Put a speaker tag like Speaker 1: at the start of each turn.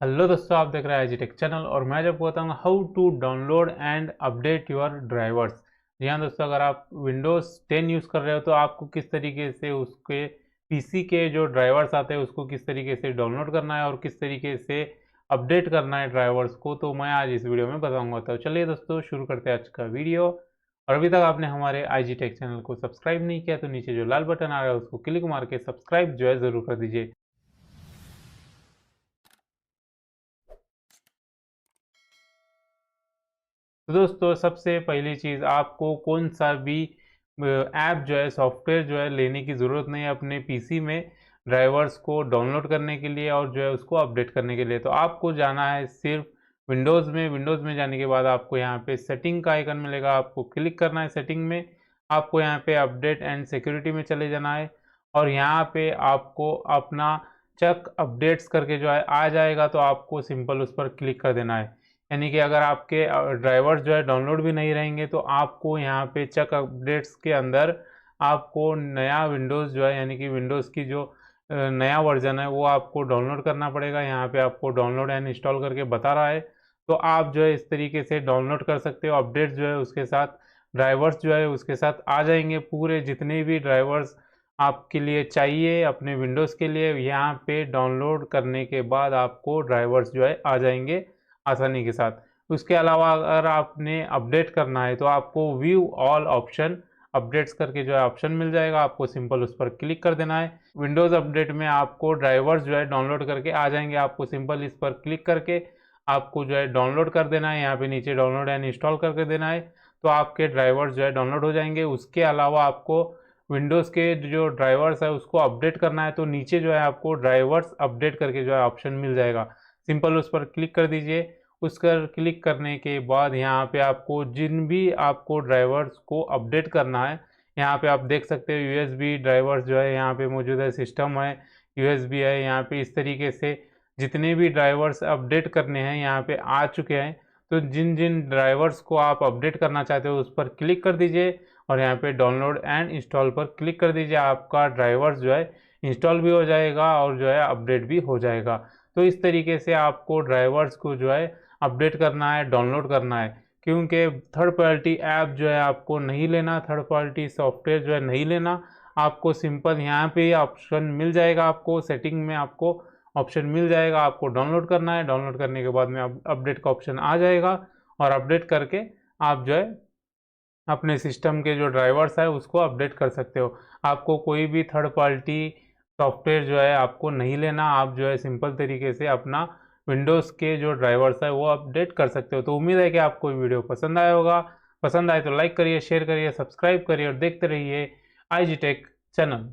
Speaker 1: Hello दोस्तों, आप देख रहे हैं आईजी टेक चैनल और मैं जब बताऊंगा how to download and update your drivers. जी हाँ दोस्तों, अगर आप विंडोज़ 10 यूज़ कर रहे हो तो आपको किस तरीके से उसके पीसी के जो ड्राइवर्स आते हैं उसको किस तरीके से डाउनलोड करना है और किस तरीके से अपडेट करना है ड्राइवर्स को, तो मैं आज इस वीडियो में बताऊंगा। तो चलिए दोस्तों, शुरू करते हैं आज का वीडियो। और अभी तक आपने हमारे आईजी टेक चैनल को सब्सक्राइब नहीं किया तो नीचे जो लाल बटन आ रहा है उसको क्लिक मार के सब्सक्राइब जो है ज़रूर कर दीजिए। तो दोस्तों, सबसे पहली चीज़, आपको कौन सा भी ऐप जो है, सॉफ्टवेयर जो है लेने की ज़रूरत नहीं है अपने पीसी में ड्राइवर्स को डाउनलोड करने के लिए और जो है उसको अपडेट करने के लिए। तो आपको जाना है सिर्फ विंडोज़ में जाने के बाद आपको यहाँ पे सेटिंग का आइकन मिलेगा, आपको क्लिक करना है सेटिंग में। आपको यहाँ पे अपडेट एंड सिक्योरिटी में चले जाना है और यहाँ पे आपको अपना चेक अपडेट्स करके जो है आ जाएगा, तो आपको सिंपल उस पर क्लिक कर देना है। यानी कि अगर आपके ड्राइवर्स जो है डाउनलोड भी नहीं रहेंगे तो आपको यहाँ पे चेक अपडेट्स के अंदर आपको नया विंडोज़ जो है, यानी कि विंडोज़ की जो नया वर्जन है वो आपको डाउनलोड करना पड़ेगा। यहाँ पे आपको डाउनलोड एंड इंस्टॉल करके बता रहा है, तो आप जो है इस तरीके से डाउनलोड कर सकते हो। अपडेट्स जो है उसके साथ ड्राइवर्स जो है उसके साथ आ जाएंगे, पूरे जितने भी ड्राइवर्स आपके लिए चाहिए अपने विंडोज़ के लिए यहाँ पे डाउनलोड करने के बाद आपको ड्राइवर्स जो है आ जाएंगे आसानी के साथ। उसके अलावा अगर आपने अपडेट करना है तो आपको व्यू ऑल ऑप्शन अपडेट्स करके जो है ऑप्शन मिल जाएगा, आपको सिंपल उस पर क्लिक कर देना है। विंडोज़ अपडेट में आपको ड्राइवर्स जो है डाउनलोड करके आ जाएंगे, आपको सिंपल इस पर क्लिक करके आपको जो है डाउनलोड कर देना है। यहाँ पे नीचे डाउनलोड एंड इंस्टॉल करके देना है, तो आपके ड्राइवर्स जो है डाउनलोड हो जाएंगे। उसके अलावा आपको विंडोज़ के जो ड्राइवर्स है उसको अपडेट करना है, तो नीचे जो है आपको ड्राइवर्स अपडेट करके जो है ऑप्शन मिल जाएगा, सिंपल उस पर क्लिक कर दीजिए। उस पर क्लिक करने के बाद यहाँ पे आपको जिन भी आपको ड्राइवर्स को अपडेट करना है, यहाँ पे आप देख सकते हो यूएसबी ड्राइवर्स जो है यहाँ पे मौजूद है, सिस्टम है, यूएसबी है। यहाँ पे इस तरीके से जितने भी ड्राइवर्स अपडेट करने हैं यहाँ पे आ चुके हैं। तो जिन जिन ड्राइवर्स को आप अपडेट करना चाहते हो उस पर क्लिक कर दीजिए और यहाँ पे डाउनलोड एंड इंस्टॉल पर क्लिक कर दीजिए। आपका ड्राइवर्स जो है इंस्टॉल भी हो जाएगा और जो है अपडेट भी हो जाएगा। तो इस तरीके से आपको ड्राइवर्स को जो है अपडेट करना है, डाउनलोड करना है, क्योंकि थर्ड पार्टी ऐप जो है आपको नहीं लेना, थर्ड पार्टी सॉफ्टवेयर जो है नहीं लेना। आपको सिंपल यहाँ पे ऑप्शन मिल जाएगा, आपको सेटिंग में आपको ऑप्शन मिल जाएगा, आपको डाउनलोड करना है। डाउनलोड करने के बाद में अपडेट का ऑप्शन आ जाएगा और अपडेट करके आप जो है अपने सिस्टम के जो ड्राइवर्स है उसको अपडेट कर सकते हो। आपको कोई भी थर्ड पार्टी सॉफ्टवेयर जो है आपको नहीं लेना, आप जो है सिंपल तरीके से अपना विंडोज़ के जो ड्राइवर्स है वो अपडेट कर सकते हो। तो उम्मीद है कि आपको वीडियो पसंद आया होगा। पसंद आए तो लाइक करिए, शेयर करिए, सब्सक्राइब करिए और देखते रहिए आईजी टेक चैनल।